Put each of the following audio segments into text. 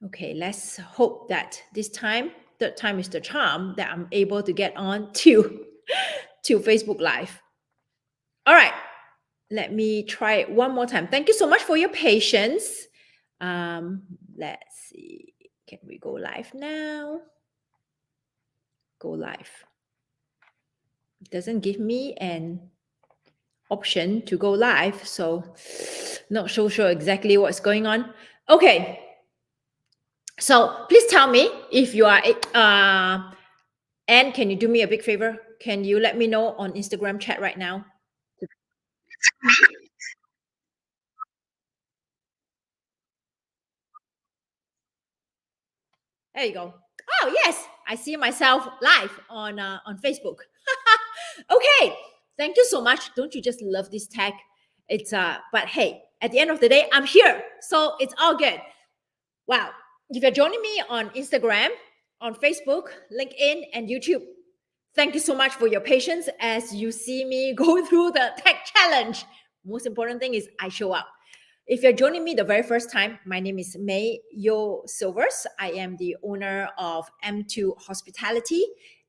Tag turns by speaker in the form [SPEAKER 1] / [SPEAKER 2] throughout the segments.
[SPEAKER 1] Okay, let's hope that this time, third time is the charm, that I'm able to get on to, to Facebook Live. All right, let me try it one more time. Thank you so much for your patience. Let's see. Can we go live now? Go live. It doesn't give me an option to go live, so not so sure exactly what's going on. Okay. So please tell me if you are, and can you do me a big favor? Can you let me know on Instagram chat right now? There you go. Oh yes, I see myself live on Facebook. Okay, thank you so much. Don't you just love this tag? It's but hey, at the end of the day, I'm here, so it's all good. Wow. If you're joining me on Instagram, on Facebook, LinkedIn, and YouTube, thank you so much for your patience as you see me go through the tech challenge. Most important thing is I show up. If you're joining me the very first time, my name is May Yo Silvers. I am the owner of M2 Hospitality,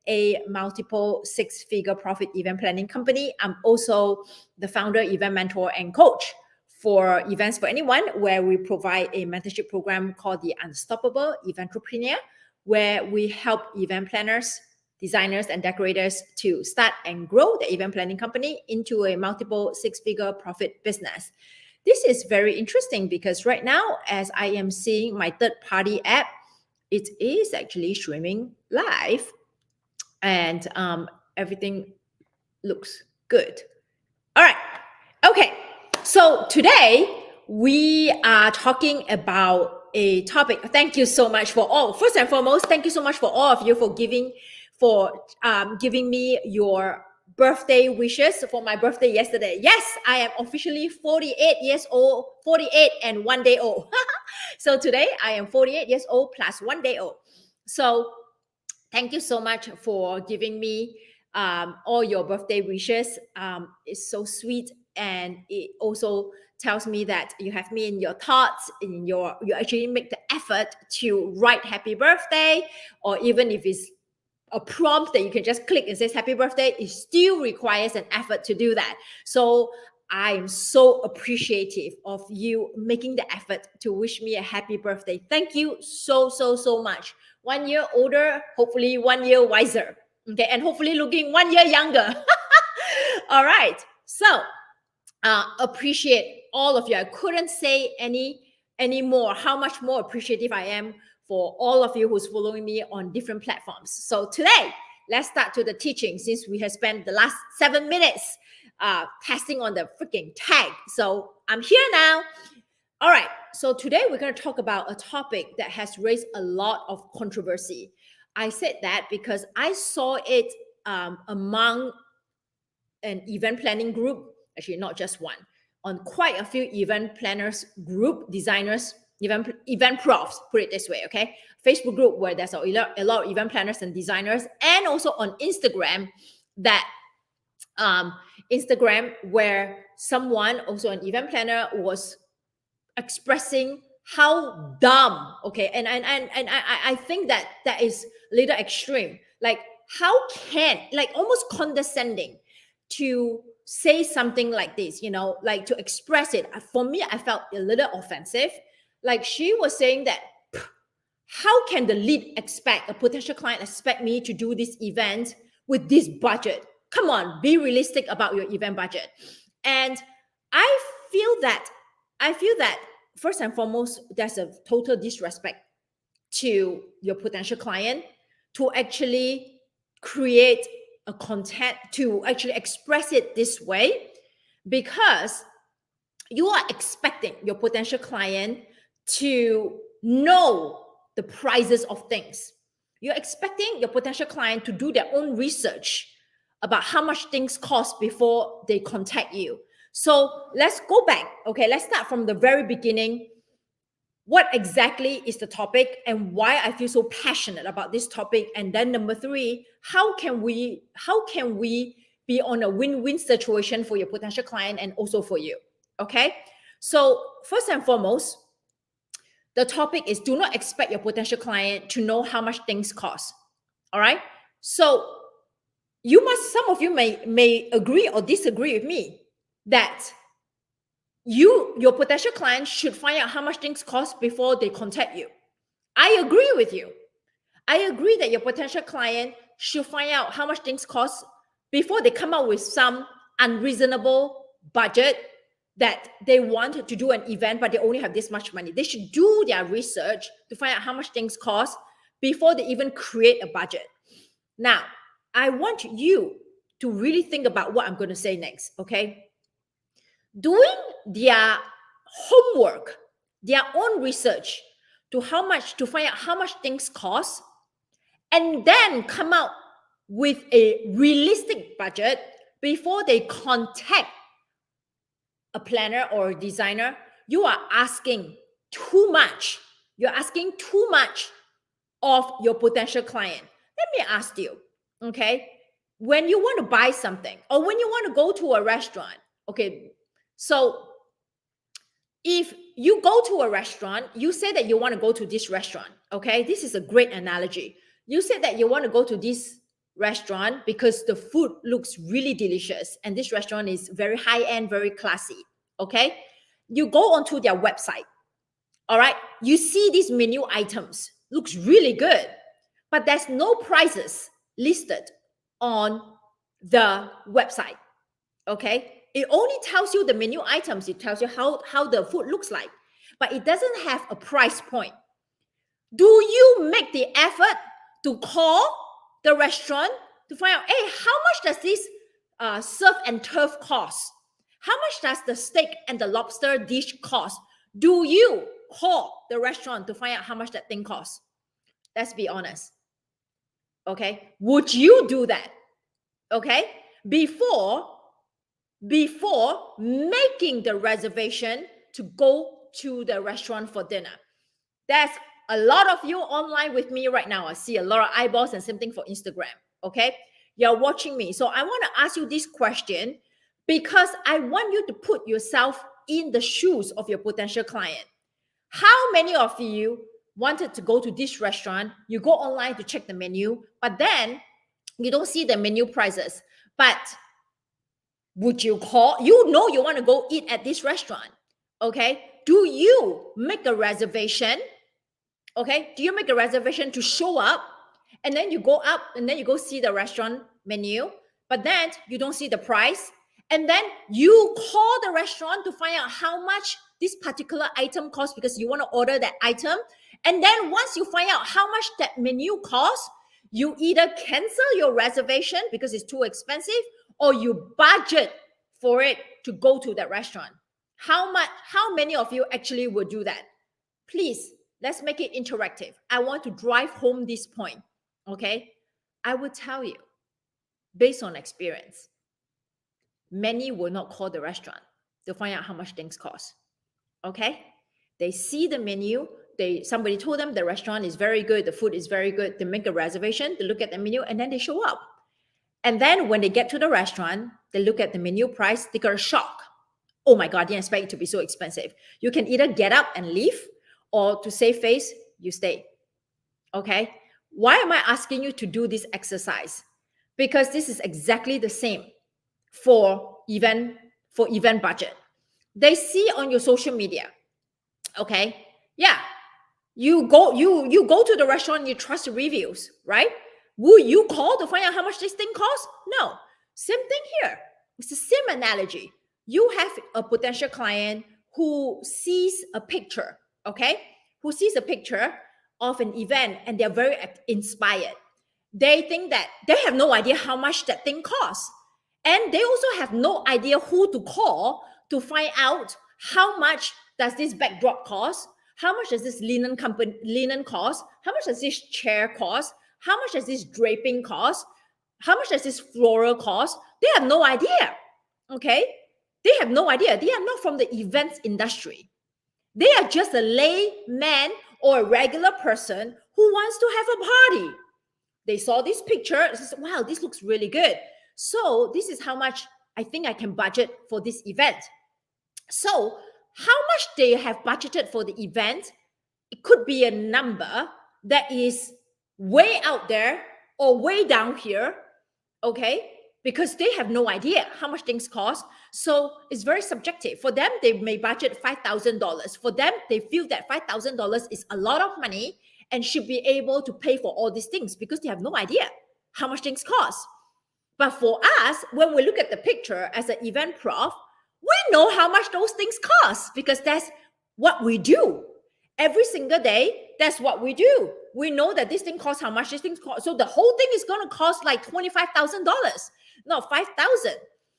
[SPEAKER 1] a multiple six-figure profit event planning company. I'm also the founder, event mentor, and coach for Events for Anyone, where we provide a mentorship program called the Unstoppable Eventrepreneur, where we help event planners, designers, and decorators to start and grow the event planning company into a multiple six-figure profit business. This is very interesting because right now, as I am seeing my third-party app, it is actually streaming live, and everything looks good. All right. Okay. So today we are talking about a topic. Thank you so much for all. First and foremost, thank you so much for all of you for giving me your birthday wishes for my birthday yesterday. Yes, I am officially 48 years old, 48 and 1 day old. So today I am 48 years old plus 1 day old. So thank you so much for giving me all your birthday wishes. It's so sweet, and it also tells me that you have me in your thoughts. You actually make the effort to write happy birthday, or even if it's a prompt that you can just click and says happy birthday, it still requires an effort to do that. So I'm so appreciative of you making the effort to wish me a happy birthday. Thank you so much. 1 year older, hopefully 1 year wiser. Okay, and hopefully looking 1 year younger. All right. So appreciate all of you. I couldn't say any more how much more appreciative I am for all of you who's following me on different platforms. So today, let's start to the teaching, since we have spent the last 7 minutes testing on the freaking tag. So I'm here now. All right. So today we're going to talk about a topic that has raised a lot of controversy. I said that because I saw it among an event planning group, actually not just one, on quite a few event planners group, designers, event profs, put it this way, okay? Facebook group where there's a lot of event planners and designers, and also on Instagram, that Instagram where someone, also an event planner, was expressing how dumb, okay, and I think that is a little extreme. Like, how can, like, almost condescending to say something like this, like to express it. For me, I felt a little offensive. Like, she was saying that, how can the lead expect, a potential client expect me to do this event with this budget? Come on, be realistic about your event budget. And I feel that, first and foremost, there's a total disrespect to your potential client to actually create a content, to actually express it this way, because you are expecting your potential client to know the prices of things. You're expecting your potential client to do their own research about how much things cost before they contact you. So let's go back. Okay, let's start from the very beginning. What exactly is the topic and why I feel so passionate about this topic? And then number 3, how can we be on a win-win situation for your potential client and also for you? Okay, so first and foremost, The topic is do not expect your potential client to know how much things cost. All right. So some of you may agree or disagree with me that your potential client should find out how much things cost before they contact you. I agree with you. I agree that your potential client should find out how much things cost before they come up with some unreasonable budget that they want to do an event, but they only have this much money. They should do their research to find out how much things cost before they even create a budget. Now, I want you to really think about what I'm going to say next, okay? Doing their homework, their own research to find out how much things cost, and then come out with a realistic budget before they contact a planner or a designer, you are asking too much. You're asking too much of your potential client. Let me ask you, okay? When you want to buy something or when you want to go to a restaurant, okay, so if you go to a restaurant, you say that you want to go to this restaurant, okay? This is a great analogy. You said that you want to go to this restaurant because the food looks really delicious and this restaurant is very high-end, very classy, okay? You go onto their website, all right? You see these menu items, looks really good, but there's no prices listed on the website, okay? It only tells you the menu items. It tells you how the food looks like, but it doesn't have a price point. Do you make the effort to call the restaurant to find out, hey, how much does this surf and turf cost? How much does the steak and the lobster dish cost? Do you call the restaurant to find out how much that thing costs? Let's be honest. Okay. Would you do that? Okay. Before making the reservation to go to the restaurant for dinner. There's a lot of you online with me right now. I see a lot of eyeballs and same thing for Instagram. Okay. You're watching me. So I want to ask you this question because I want you to put yourself in the shoes of your potential client. How many of you wanted to go to this restaurant? You go online to check the menu, but then you don't see the menu prices. But would you call? You know you want to go eat at this restaurant. Okay. Do you make a reservation? Okay. Do you make a reservation to show up? And then you go up and then you go see the restaurant menu, but then you don't see the price. And then you call the restaurant to find out how much this particular item costs because you want to order that item. And then once you find out how much that menu costs, you either cancel your reservation because it's too expensive or you budget for it to go to that restaurant. How many of you actually would do that? Please, let's make it interactive. I want to drive home this point, okay? I will tell you, based on experience, many will not call the restaurant to find out how much things cost, okay? They see the menu, somebody told them the restaurant is very good, the food is very good, they make a reservation, they look at the menu, and then they show up. And then when they get to the restaurant, they look at the menu price, they got a shock. Oh my God, didn't expect it to be so expensive. You can either get up and leave, or to save face, you stay. Okay? Why am I asking you to do this exercise? Because this is exactly the same for event budget. They see on your social media. Okay? Yeah. You go to the restaurant, you trust the reviews, right? Will you call to find out how much this thing costs? No. Same thing here. It's the same analogy. You have a potential client who sees a picture, okay? Who sees a picture of an event and they're very inspired. They think that they have no idea how much that thing costs. And they also have no idea who to call to find out how much does this backdrop cost? How much does this linen cost? How much does this chair cost? How much does this draping cost? How much does this floral cost? They have no idea, okay? They have no idea. They are not from the events industry. They are just a layman or a regular person who wants to have a party. They saw this picture. They said, wow, this looks really good. So this is how much I think I can budget for this event. So how much they have budgeted for the event it could be a number that is way out there or way down here, okay? Because they have no idea how much things cost. So it's very subjective. For them, they may budget $5,000. For them, they feel that $5,000 is a lot of money and should be able to pay for all these things because they have no idea how much things cost. But for us, when we look at the picture as an event prof, we know how much those things cost because that's what we do. Every single day, that's what we do. We know that this thing costs how much this thing costs. So the whole thing is going to cost like $25,000, not $5,000.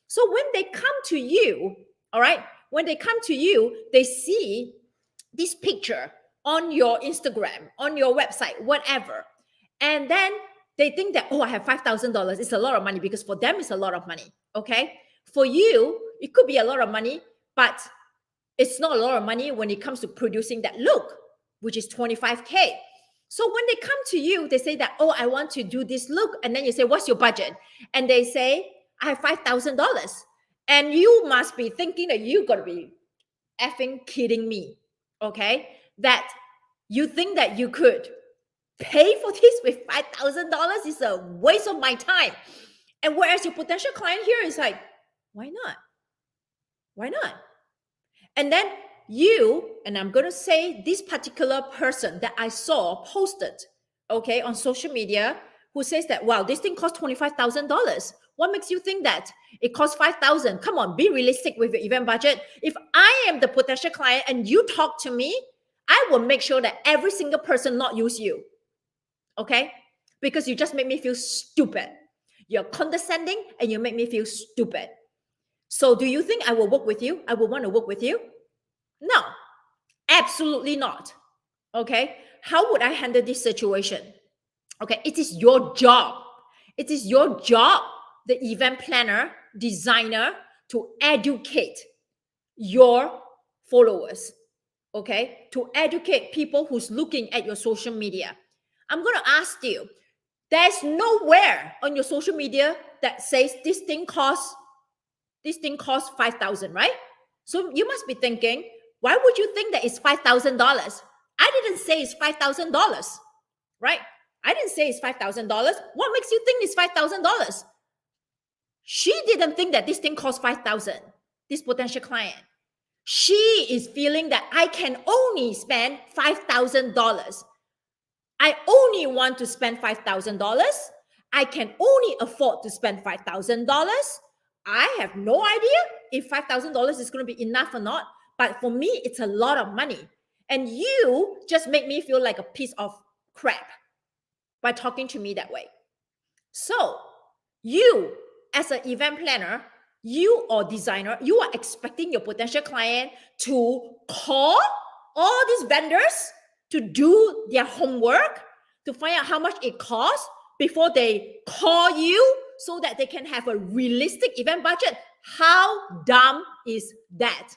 [SPEAKER 1] So when they come to you, all right, when they come to you, they see this picture on your Instagram, on your website, whatever. And then they think that, oh, I have $5,000. It's a lot of money because for them, it's a lot of money. Okay. For you, it could be a lot of money, but it's not a lot of money when it comes to producing that look, which is $25K. So when they come to you, they say that, oh, I want to do this look. And then you say, what's your budget? And they say, I have $5,000. And you must be thinking that you got to be effing kidding me. Okay. That you think that you could pay for this with $5,000 is a waste of my time. And whereas your potential client here is like, why not? Why not? And then you, and I'm going to say this particular person that I saw posted, okay, on social media, who says that, wow, this thing costs $25,000. What makes you think that it costs $5,000? Come on, be realistic with your event budget. If I am the potential client and you talk to me, I will make sure that every single person not use you. Okay? Because you just make me feel stupid. You're condescending and you make me feel stupid. So do you think I will work with you? I will want to work with you? No, absolutely not. Okay? How would I handle this situation? Okay, it is your job. It is your job, the event planner, designer, to educate your followers. Okay? To educate people who's looking at your social media. I'm going to ask you, there's nowhere on your social media that says this thing costs $5,000, right? So you must be thinking, why would you think that it's $5,000? I didn't say it's $5,000, right? I didn't say it's $5,000. What makes you think it's $5,000? She didn't think that this thing costs $5,000, this potential client. She is feeling that I can only spend $5,000. I only want to spend $5,000. I can only afford to spend $5,000. I have no idea if $5,000 is going to be enough or not. But for me, it's a lot of money. And you just make me feel like a piece of crap by talking to me that way. So you, as an event planner, you or designer, you are expecting your potential client to call all these vendors to do their homework, to find out how much it costs before they call you so that they can have a realistic event budget. How dumb is that?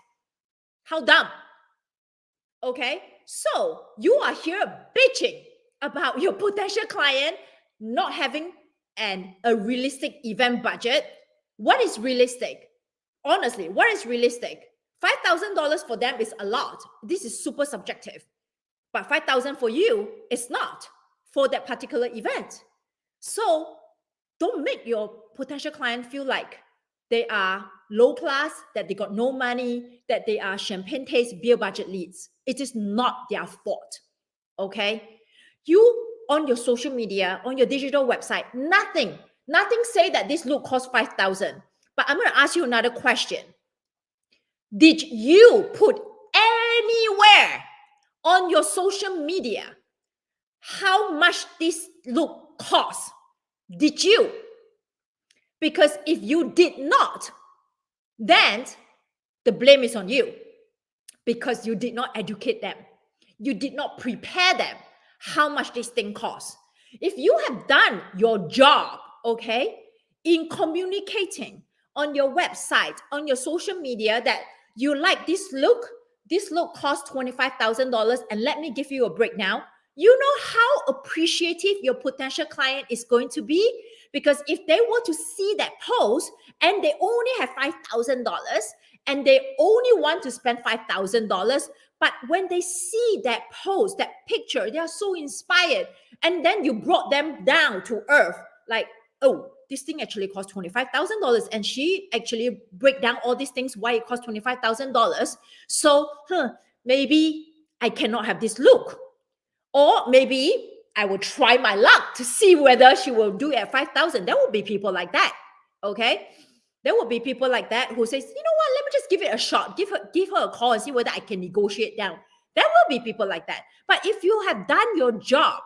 [SPEAKER 1] How dumb? Okay, so you are here bitching about your potential client not having a realistic event budget. What is realistic? Honestly, what is realistic? $5,000 for them is a lot. This is super subjective. But $5,000 for you is not for that particular event. So don't make your potential client feel like they are low class, that they got no money, that they are champagne taste beer budget leads. It is not their fault. Okay? You on your social media, on your digital website, nothing say that this look costs $5,000. But I'm going to ask you another question. Did you put anywhere on your social media how much this look costs? Did you? Because if you did not, then the blame is on you, because you did not educate them. You did not prepare them how much this thing costs. If you have done your job, okay, in communicating on your website, on your social media, that you like this look costs $25,000, and let me give you a breakdown. You know how appreciative your potential client is going to be? Because if they were to see that post and they only have $5,000 and they only want to spend $5,000, But when they see that post, that picture, they are so inspired. And then you brought them down to earth, like, oh, this thing actually cost $25,000. And she actually break down all these things, why it cost $25,000. So maybe I cannot have this look. Or maybe I will try my luck to see whether she will do it at 5,000. There will be people like that. Okay. There will be people like that who says, you know what, let me just give it a shot. Give her a call and see whether I can negotiate down. There will be people like that. But if you have done your job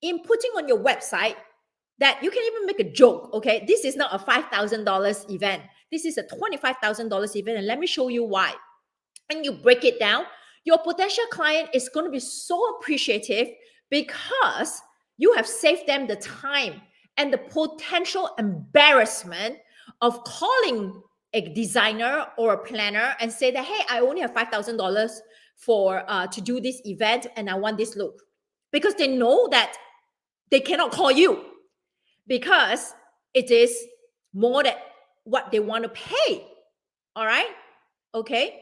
[SPEAKER 1] in putting on your website that you can even make a joke, okay, this is not a $5,000 event. This is a $25,000 event. And let me show you why. And you break it down, your potential client is going to be so appreciative because you have saved them the time and the potential embarrassment of calling a designer or a planner and say that, hey, I only have $5,000 for to do this event and I want this look. Because they know that they cannot call you because it is more than what they want to pay. All right? Okay?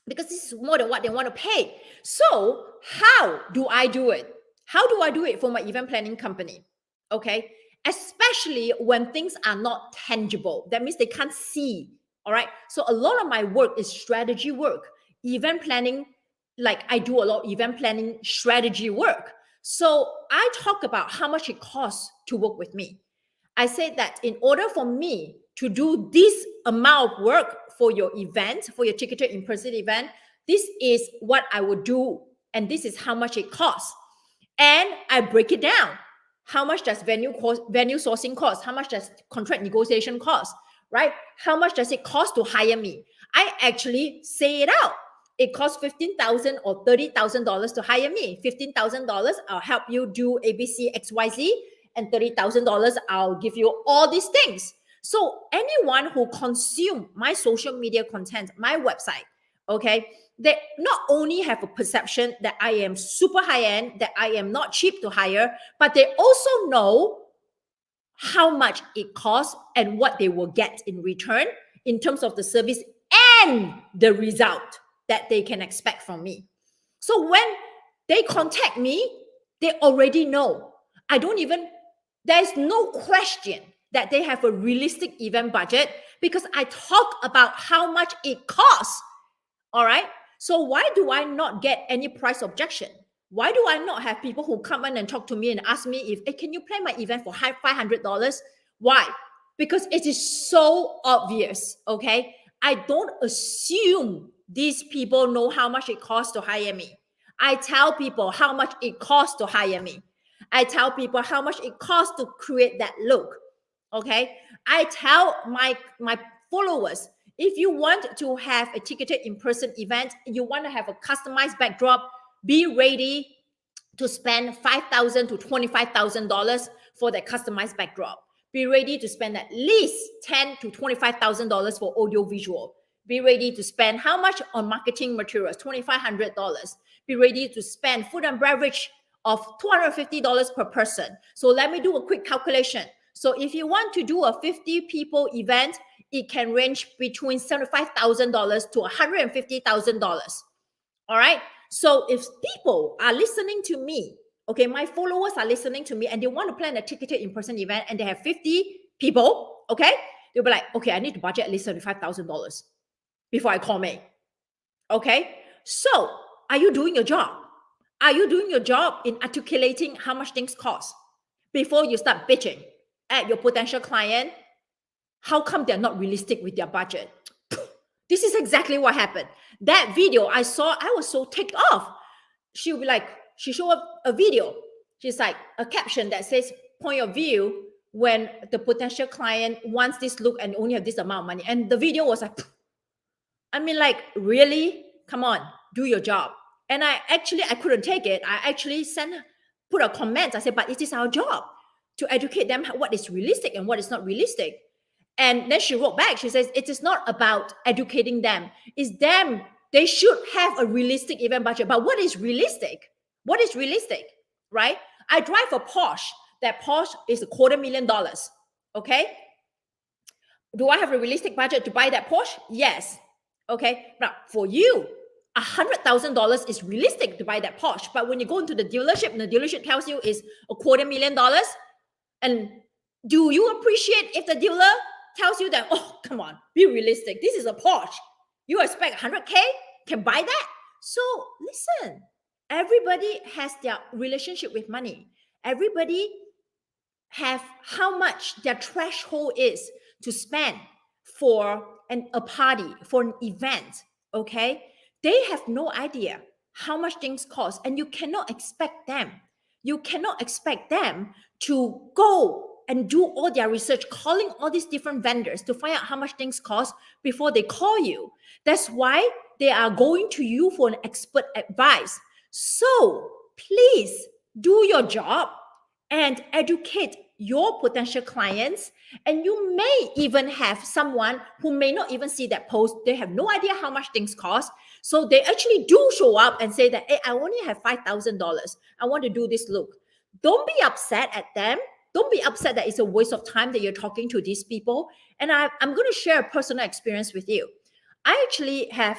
[SPEAKER 1] Because this is more than what they want to pay. So how do I do it? How do I do it for my event planning company? Okay. Especially when things are not tangible. That means they can't see. All right. So a lot of my work is strategy work. Event planning, like I do a lot of event planning strategy work. So I talk about how much it costs to work with me. I said that in order for me to do this amount of work for your event, for your ticketed in-person event, this is what I would do. And this is how much it costs. And I break it down. How much does venue sourcing cost? How much does contract negotiation cost? Right? How much does it cost to hire me? I actually say it out. It costs $15,000 or $30,000 to hire me. $15,000, I'll help you do ABC, XYZ. And $30,000, I'll give you all these things. So anyone who consume my social media content, my website, okay, they not only have a perception that I am super high end, that I am not cheap to hire, but they also know how much it costs and what they will get in return in terms of the service and the result that they can expect from me. So when they contact me, they already know. There's no question that they have a realistic event budget because I talk about how much it costs. All right. So why do I not get any price objection? Why do I not have people who come in and talk to me and ask me if, hey, can you plan my event for $500? Why? Because it is so obvious. Okay. I don't assume these people know how much it costs to hire me. I tell people how much it costs to hire me. I tell people how much it costs to create that look. Okay. I tell my followers, if you want to have a ticketed in-person event, you want to have a customized backdrop, be ready to spend $5,000 to $25,000 for that customized backdrop. Be ready to spend at least $10,000 to $25,000 for audio visual. Be ready to spend how much on marketing materials? $2,500. Be ready to spend food and beverage of $250 per person. So let me do a quick calculation. So if you want to do a 50 people event, it can range between $75,000 to $150,000. All right. So if people are listening to me, okay, my followers are listening to me and they want to plan a ticketed in-person event and they have 50 people, okay, they'll be like, okay, I need to budget at least $75,000 before I call me. Okay. So are you doing your job? Are you doing your job in articulating how much things cost before you start bitching at your potential client? How come they're not realistic with their budget? This is exactly what happened. That video I saw, I was so ticked off. She'll be like, she showed up a video. She's like a caption that says point of view when the potential client wants this look and only have this amount of money. And the video was like, I mean, like, really? Come on, do your job. And I couldn't take it. I actually put a comment. I said, but it is our job to educate them what is realistic and what is not realistic. And then she wrote back, she says, it is not about educating them. It's them. They should have a realistic event budget. But what is realistic? What is realistic, right? I drive a Porsche. That Porsche is $250,000, okay? Do I have a realistic budget to buy that Porsche? Yes. Okay. Now, for you, $100,000 is realistic to buy that Porsche. But when you go into the dealership and the dealership tells you is $250,000, and do you appreciate if the dealer tells you that, oh, come on, be realistic. This is a Porsche. You expect 100K? Can buy that? So listen, everybody has their relationship with money. Everybody have how much their threshold is to spend for a party, for an event, okay? They have no idea how much things cost, and you cannot expect them. You cannot expect them to go and do all their research, calling all these different vendors to find out how much things cost before they call you. That's why they are going to you for an expert advice. So please do your job and educate your potential clients. And you may even have someone who may not even see that post. They have no idea how much things cost. So they actually do show up and say that, hey, I only have $5,000. I want to do this look. Don't be upset at them. Don't be upset that it's a waste of time that you're talking to these people. And I'm going to share a personal experience with you. I actually have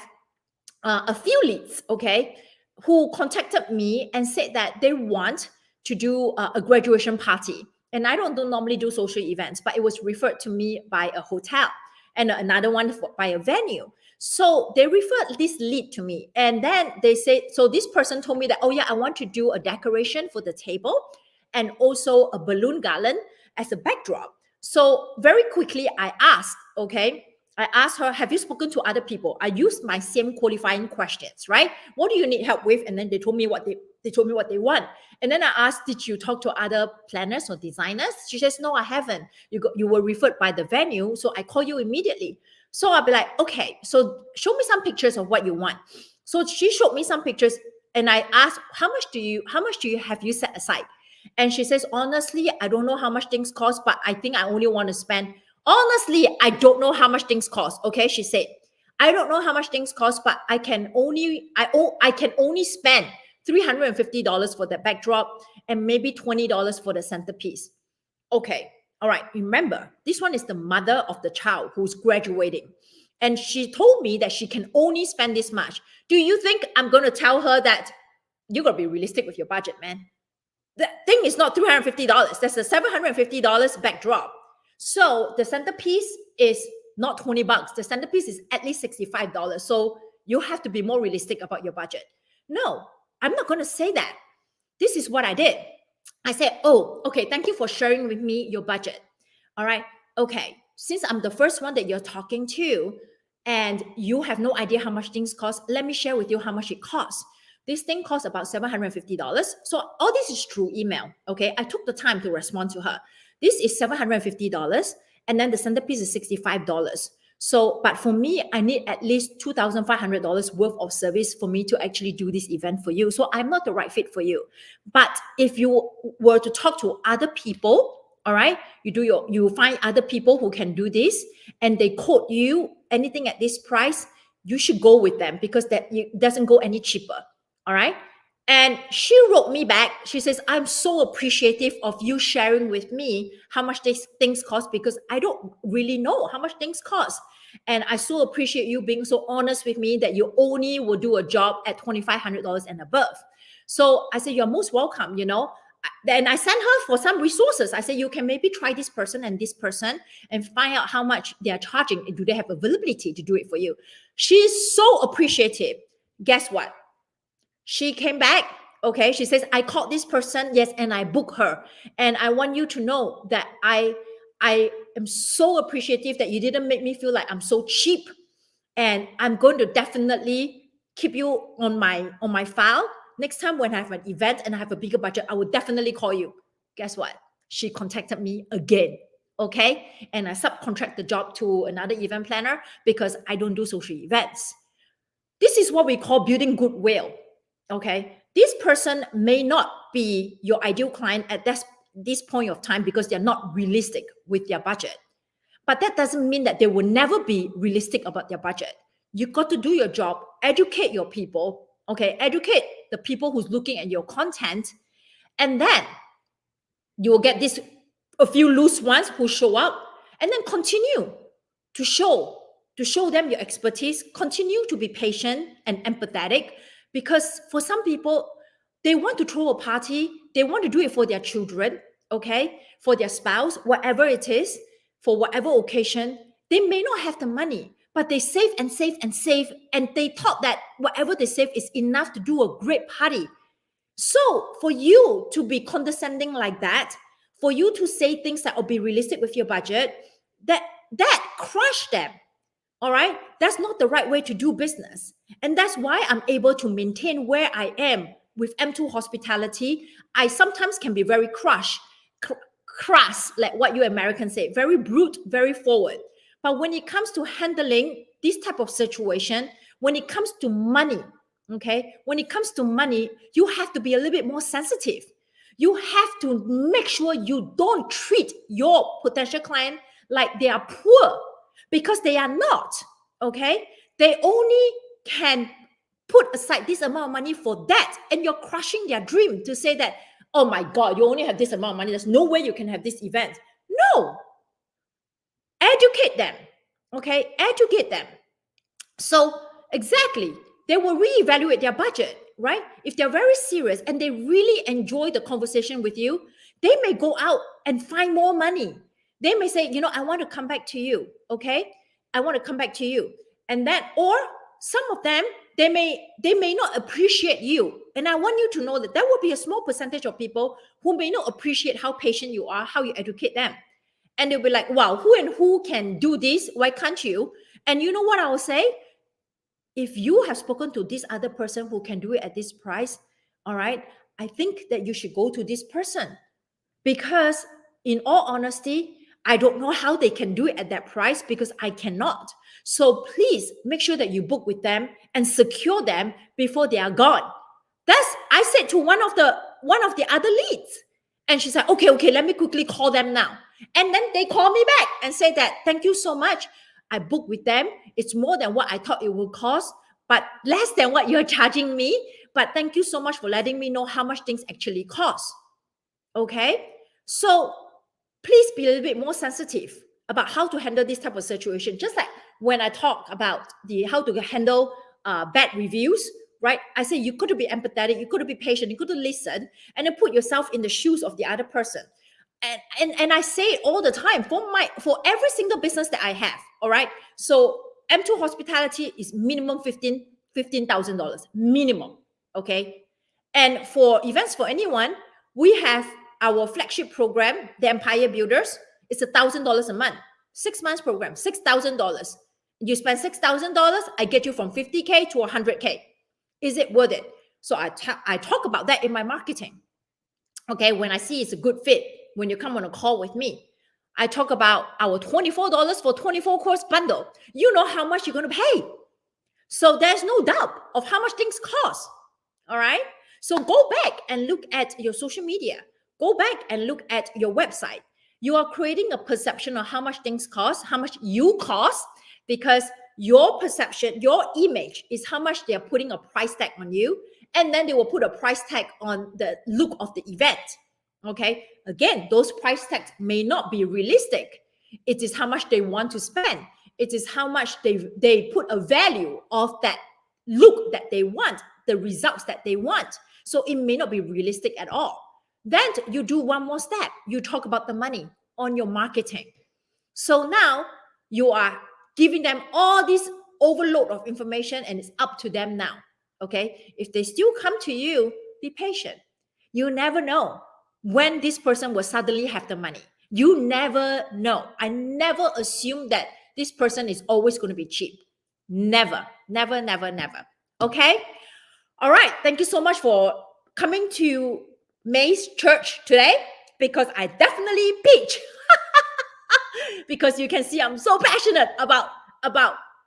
[SPEAKER 1] a few leads, okay, who contacted me and said that they want to do a graduation party. And I don't normally do social events, but it was referred to me by a hotel and another one by a venue. So they referred this lead to me. And then they said, so this person told me that, oh yeah, I want to do a decoration for the table and also a balloon garland as a backdrop. So very quickly I asked her, have you spoken to other people? I used my same qualifying questions, right? What do you need help with? And then they told me what they want. And then I asked, did you talk to other planners or designers? She says, no, I haven't. You were referred by the venue, so I call you immediately. So I'll be like, okay, so show me some pictures of what you want. So she showed me some pictures, and I asked, how much do you have you set aside? And she says, honestly, I don't know how much things cost, but I think I only want to spend. Honestly, I don't know how much things cost. Okay, she said, I don't know how much things cost, but I can only spend $350 for that backdrop and maybe $20 for the centerpiece. Okay, all right. Remember, this one is the mother of the child who's graduating. And she told me that she can only spend this much. Do you think I'm going to tell her that you got to be realistic with your budget, man? The thing is not $350. That's a $750 backdrop. So the centerpiece is not $20. The centerpiece is at least $65. So you have to be more realistic about your budget. No, I'm not going to say that. This is what I did. I said, oh, okay, thank you for sharing with me your budget. All right. Okay. Since I'm the first one that you're talking to and you have no idea how much things cost, let me share with you how much it costs. This thing costs about $750. So all this is through email. Okay. I took the time to respond to her. This is $750. And then the centerpiece is $65. So, but for me, I need at least $2,500 worth of service for me to actually do this event for you. So I'm not the right fit for you. But if you were to talk to other people, all right, you find other people who can do this and they quote you anything at this price, you should go with them because it doesn't go any cheaper. All right. And she wrote me back. She says, I'm so appreciative of you sharing with me how much these things cost because I don't really know how much things cost. And I so appreciate you being so honest with me that you only will do a job at $2,500 and above. So I said, you're most welcome, Then I sent her for some resources. I said, you can maybe try this person and find out how much they are charging. Do they have availability to do it for you? She's so appreciative. Guess what? She came back. Okay. She says, I called this person. Yes. And I booked her. And I want you to know that I am so appreciative that you didn't make me feel like I'm so cheap. And I'm going to definitely keep you on my file. Next time when I have an event and I have a bigger budget, I will definitely call you. Guess what? She contacted me again. Okay. And I subcontract the job to another event planner because I don't do social events. This is what we call building goodwill. Okay. This person may not be your ideal client at this point of time because they're not realistic with their budget. But that doesn't mean that they will never be realistic about their budget. You got to do your job, educate your people. Okay. Educate the people who's looking at your content. And then you will get a few loose ones who show up and then continue to show to show them your expertise. Continue to be patient and empathetic, because for some people, they want to throw a party, they want to do it for their children, okay, for their spouse, whatever it is, for whatever occasion. They may not have the money, but they save and save and save, and they thought that whatever they save is enough to do a great party. So for you to be condescending like that, for you to say things that will be realistic with your budget, that crush them. All right, that's not the right way to do business. And that's why I'm able to maintain where I am with M2 Hospitality. I sometimes can be very crass, like what you Americans say, very brute, very forward. But when it comes to handling this type of situation, when it comes to money, okay, when it comes to money, you have to be a little bit more sensitive. You have to make sure you don't treat your potential client like they are poor, because they are not, okay? They only can put aside this amount of money for that, and you're crushing their dream to say that, oh my God, you only have this amount of money, there's no way you can have this event. No. Educate them, okay? Educate them. So exactly, they will reevaluate their budget, right? If they're very serious and they really enjoy the conversation with you, they may go out and find more money. They may say, I want to come back to you, okay? I want to come back to you. And then, or some of them, they may not appreciate you. And I want you to know that there will be a small percentage of people who may not appreciate how patient you are, how you educate them. And they'll be like, wow, who and who can do this? Why can't you? And you know what I will say? If you have spoken to this other person who can do it at this price, all right, I think that you should go to this person, because in all honesty, I don't know how they can do it at that price, because I cannot. So please make sure that you book with them and secure them before they are gone. I said to one of the other leads, and she said, okay, let me quickly call them now. And then they call me back and say that, thank you so much. I booked with them. It's more than what I thought it would cost, but less than what you're charging me. But thank you so much for letting me know how much things actually cost. Okay? So please be a little bit more sensitive about how to handle this type of situation. Just like when I talk about how to handle bad reviews, right? I say you got to be empathetic, you got to be patient, you got to listen, and then put yourself in the shoes of the other person. And I say it all the time for every single business that I have. All right. So M2 Hospitality is minimum $15,000 minimum. Okay. And for events for anyone, we have our flagship program, the Empire Builders. It's $1,000 a month, 6 months program, $6,000. You spend $6,000, I get you from 50K to 100K. Is it worth it? So I talk about that in my marketing. Okay, when I see it's a good fit, when you come on a call with me, I talk about our $24 for 24 course bundle. You know how much you're going to pay. So there's no doubt of how much things cost. All right. So go back and look at your social media. Go back and look at your website. You are creating a perception of how much things cost, how much you cost, because your perception, your image is how much they are putting a price tag on you. And then they will put a price tag on the look of the event. Okay. Again, those price tags may not be realistic. It is how much they want to spend. It is how much they put a value of that look that they want, the results that they want. So it may not be realistic at all. Then you do one more step. You talk about the money on your marketing. So now you are giving them all this overload of information, and it's up to them now. Okay. If they still come to you, be patient. You never know when this person will suddenly have the money. You never know. I never assume that this person is always going to be cheap. Never, never, never, never. Okay. All right. Thank you so much for coming to May's church today, because I definitely preach. Because you can see I'm so passionate about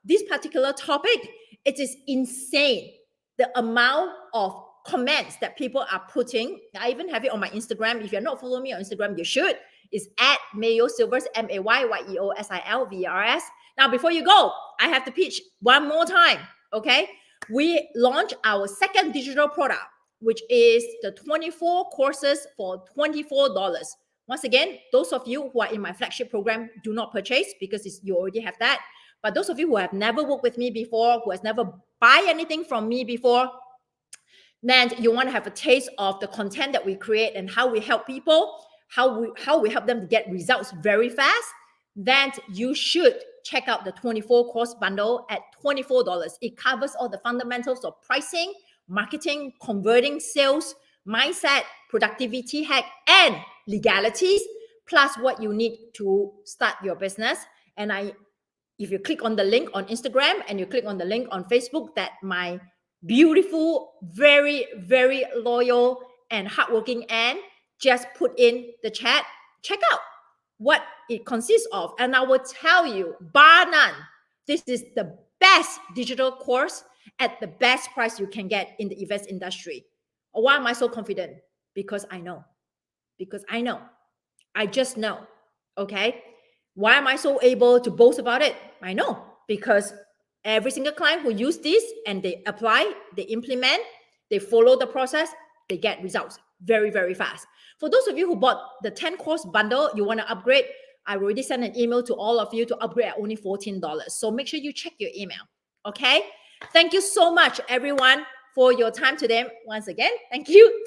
[SPEAKER 1] this particular topic. It is insane, the amount of comments that people are putting. I even have it on my Instagram. If you're not following me on Instagram, you should. It's at Mayo Silvers, MAYYEOSILVERS. Now, before you go, I have to pitch one more time. Okay. We launched our second digital product, which is the 24 courses for $24. Once again, those of you who are in my flagship program, do not purchase, because you already have that. But those of you who have never worked with me before, who has never buy anything from me before, then you want to have a taste of the content that we create and how we help people, how we help them to get results very fast, then you should check out the 24 course bundle at $24. It covers all the fundamentals of pricing, marketing, converting, sales, mindset, productivity hack, and legalities, plus what you need to start your business. And if you click on the link on Instagram and you click on the link on Facebook, that my beautiful, very, very loyal and hardworking Anne just put in the chat, check out what it consists of. And I will tell you, bar none, this is the best digital course at the best price you can get in the events industry. Why am I so confident? Because I know. I just know. Okay. Why am I so able to boast about it? I know, because every single client who use this and they apply, they implement, they follow the process, they get results very, very fast. For those of you who bought the 10 course bundle, you want to upgrade, I already sent an email to all of you to upgrade at only $14. So make sure you check your email. Okay. Thank you so much, everyone, for your time today. Once again, thank you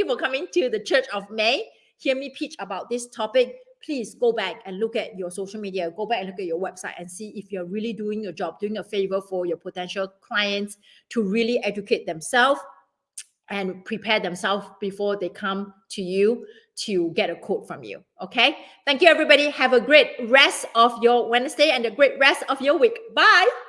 [SPEAKER 1] for coming to the Church of May. Hear me pitch about this topic. Please go back and look at your social media, go back and look at your website and see if you're really doing your job, doing a favor for your potential clients to really educate themselves and prepare themselves before they come to you to get a quote from you. Okay. Thank you, everybody. Have a great rest of your Wednesday and a great rest of your week. Bye.